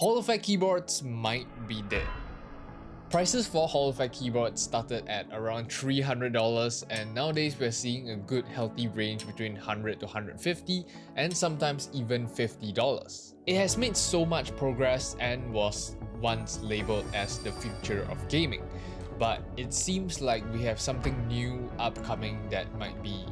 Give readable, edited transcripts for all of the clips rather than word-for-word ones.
Hall effect keyboards might be dead. Prices for Hall effect keyboards started at around $300, and nowadays we're seeing a good healthy range between $100 to $150 and sometimes even $50. It has made so much progress and was once labeled as the future of gaming, but it seems like we have something new upcoming that might be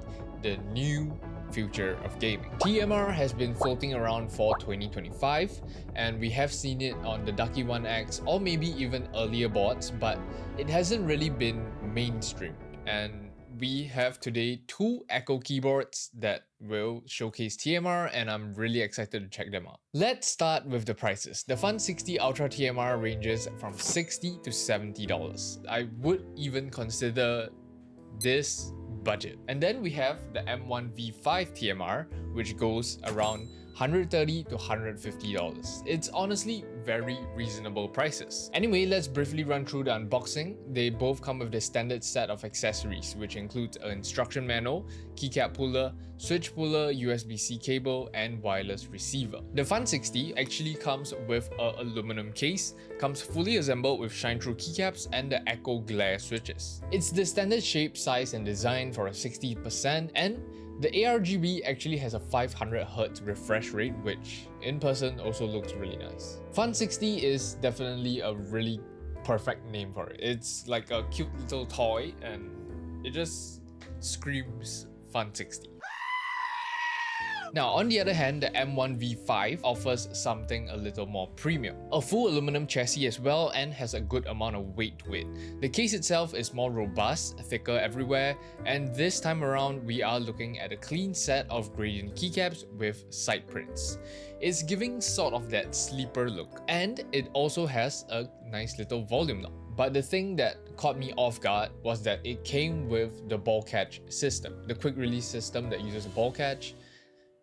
the new future of gaming. TMR has been floating around for 2025, and we have seen it on the Ducky 1X or maybe even earlier boards, but it hasn't really been mainstream. And we have today two Echo keyboards that will showcase TMR, and I'm really excited to check them out. Let's start with the prices. The Fun 60 Ultra TMR ranges from $60 to $70. I would even consider this budget. And then we have the M1 V5 TMR, which goes around $130 to $150. It's honestly very reasonable prices. Anyway, let's briefly run through the unboxing. They both come with the standard set of accessories, which includes an instruction manual, keycap puller, switch puller, USB-C cable, and wireless receiver. The Fun 60 actually comes with an aluminum case, comes fully assembled with shine-through keycaps and the Echo glare switches. It's the standard shape, size, and design for a 60%, and the ARGB actually has a 500Hz refresh rate, which in person also looks really nice. Fun 60 is definitely a really perfect name for it. It's like a cute little toy and it just screams Fun 60. Now, on the other hand, the M1 V5 offers something a little more premium. A full aluminum chassis as well, and has a good amount of weight to it. The case itself is more robust, thicker everywhere, and this time around we are looking at a clean set of gradient keycaps with side prints. It's giving sort of that sleeper look, and it also has a nice little volume knob. But the thing that caught me off guard was that it came with the ball catch system, the quick release system that uses a ball catch.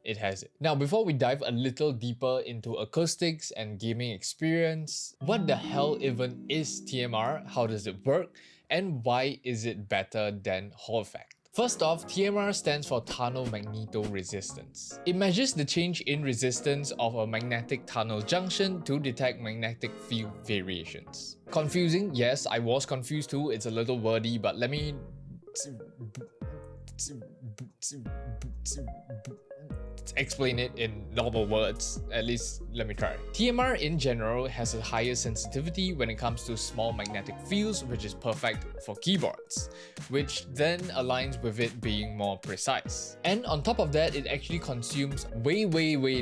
It has it. Now, before we dive a little deeper into acoustics and gaming experience, what the hell even is TMR, how does it work, and why is it better than Hall effect? First off, TMR stands for tunnel magnetoresistance. It measures the change in resistance of a magnetic tunnel junction to detect magnetic field variations. Confusing? Yes, I was confused too. It's a little wordy, but let me explain it in normal words. At least let me try. TMR in general has a higher sensitivity when it comes to small magnetic fields, which is perfect for keyboards, which then aligns with it being more precise. And on top of that, it actually consumes way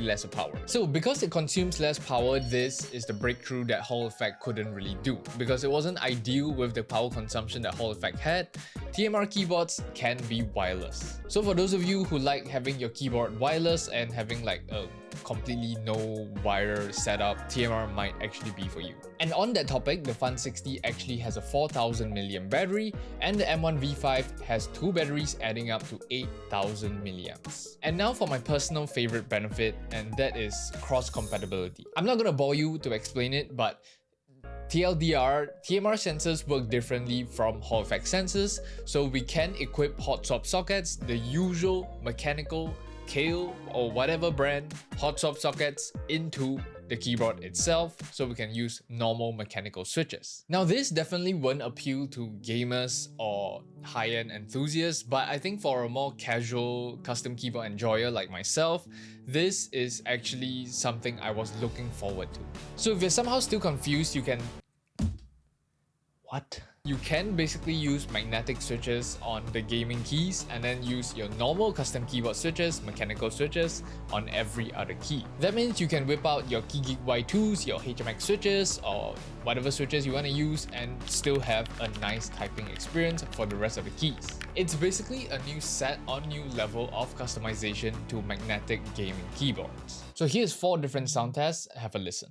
lesser power. So because it consumes less power, this is the breakthrough that Hall effect couldn't really do. Because it wasn't ideal with the power consumption that Hall effect had, TMR keyboards can be wireless. So for those of you who like having your keyboard wireless and having like a completely no wire setup, TMR might actually be for you. And on that topic, the Fun 60 actually has a 4000 mAh battery, and the M1 V5 has two batteries adding up to 8000 milliamps. And now for my personal favorite benefit, and that is cross compatibility. I'm not gonna bore you to explain it, but TLDR, TMR sensors work differently from Hall effect sensors, so we can equip hot swap sockets, the usual mechanical, Kale or whatever brand hot swap sockets, into the keyboard itself, so we can use normal mechanical switches. Now, this definitely won't appeal to gamers or high-end enthusiasts, but I think for a more casual custom keyboard enjoyer like myself, this is actually something I was looking forward to. So if you're somehow still confused, you can... What? You can basically use magnetic switches on the gaming keys and then use your normal custom keyboard switches, mechanical switches, on every other key. That means you can whip out your KeyGeek Y2s, your HMX switches, or whatever switches you want to use and still have a nice typing experience for the rest of the keys. It's basically a new set or new level of customization to magnetic gaming keyboards. So here's 4 different sound tests, have a listen.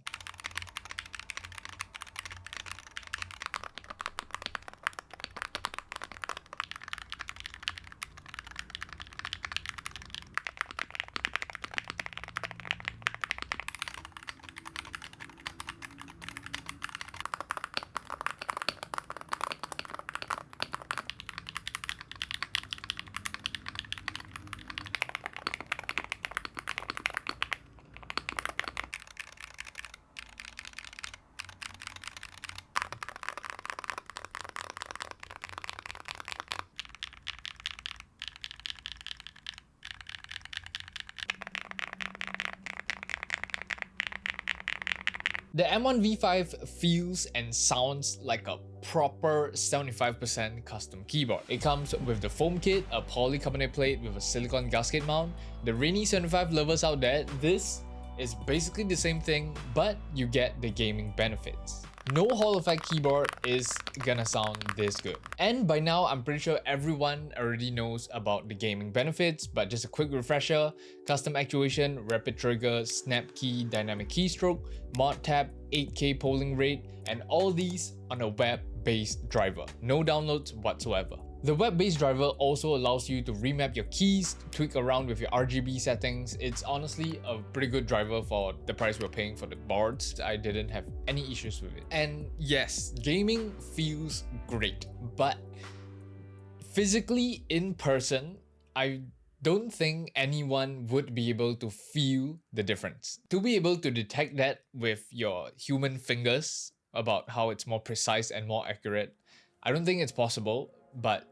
The M1V5 feels and sounds like a proper 75% custom keyboard. It comes with the foam kit, a polycarbonate plate with a silicone gasket mount. The rainy 75 lovers out there, this is basically the same thing, but you get the gaming benefits. No Hall effect keyboard is gonna sound this good. And by now, I'm pretty sure everyone already knows about the gaming benefits, but just a quick refresher: custom actuation, rapid trigger, snap key, dynamic keystroke, mod tab, 8K polling rate, and all these on a web-based driver. No downloads whatsoever. The web-based driver also allows you to remap your keys, tweak around with your RGB settings. It's honestly a pretty good driver for the price we're paying for the boards. I didn't have any issues with it. And yes, gaming feels great, but physically in person, I don't think anyone would be able to feel the difference. To be able to detect that with your human fingers about how it's more precise and more accurate, I don't think it's possible, but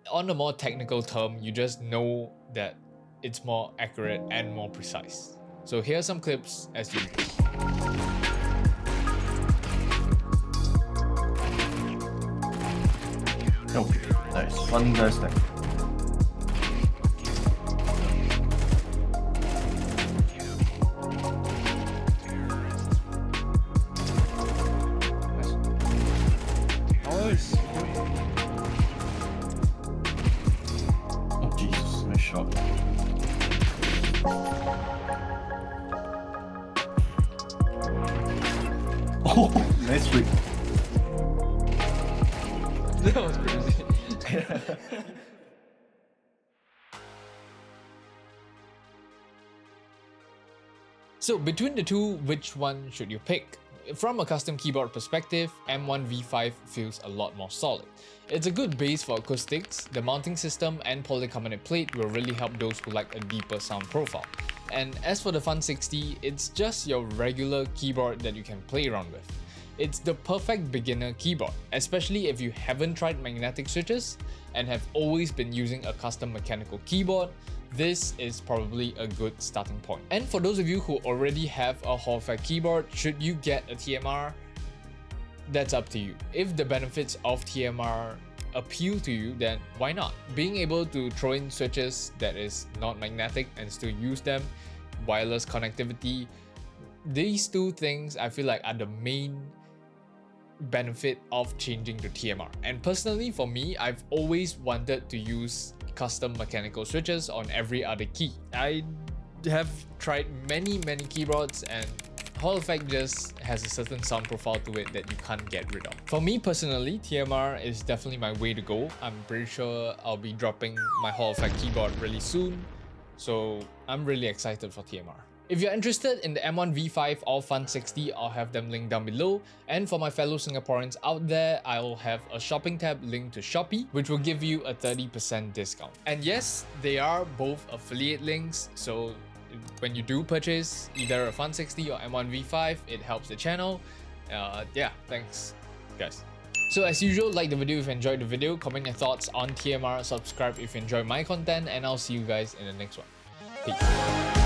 on a more technical term, you just know that it's more accurate and more precise. So here are some clips as usual. Okay, nice. One last time. Nice. Oh Jesus, nice shot. Oh, nice flick. That was crazy. So between the two, which one should you pick? From a custom keyboard perspective, M1V5 feels a lot more solid. It's a good base for acoustics. The mounting system and polycarbonate plate will really help those who like a deeper sound profile. And as for the Fun 60, it's just your regular keyboard that you can play around with. It's the perfect beginner keyboard, especially if you haven't tried magnetic switches and have always been using a custom mechanical keyboard. This is probably a good starting point. And for those of you who already have a Hall effect keyboard, should you get a TMR? That's up to you. If the benefits of TMR appeal to you, then why not? Being able to throw in switches that is not magnetic and still use them, wireless connectivity, these two things I feel like are the main benefit of changing to TMR. And personally for me, I've always wanted to use custom mechanical switches on every other key. I have tried many keyboards, and Hall effect just has a certain sound profile to it that you can't get rid of. For me personally, TMR is definitely my way to go. I'm pretty sure I'll be dropping my Hall effect keyboard really soon, so I'm really excited for TMR. If you're interested in the M1V5 or Fun 60, I'll have them linked down below. And for my fellow Singaporeans out there, I'll have a shopping tab linked to Shopee, which will give you a 30% discount. And yes, they are both affiliate links, so when you do purchase either a Fun 60 or M1V5, it helps the channel. Yeah, thanks guys. So as usual, like the video if you enjoyed the video, comment your thoughts on TMR, subscribe if you enjoy my content, and I'll see you guys in the next one. Peace.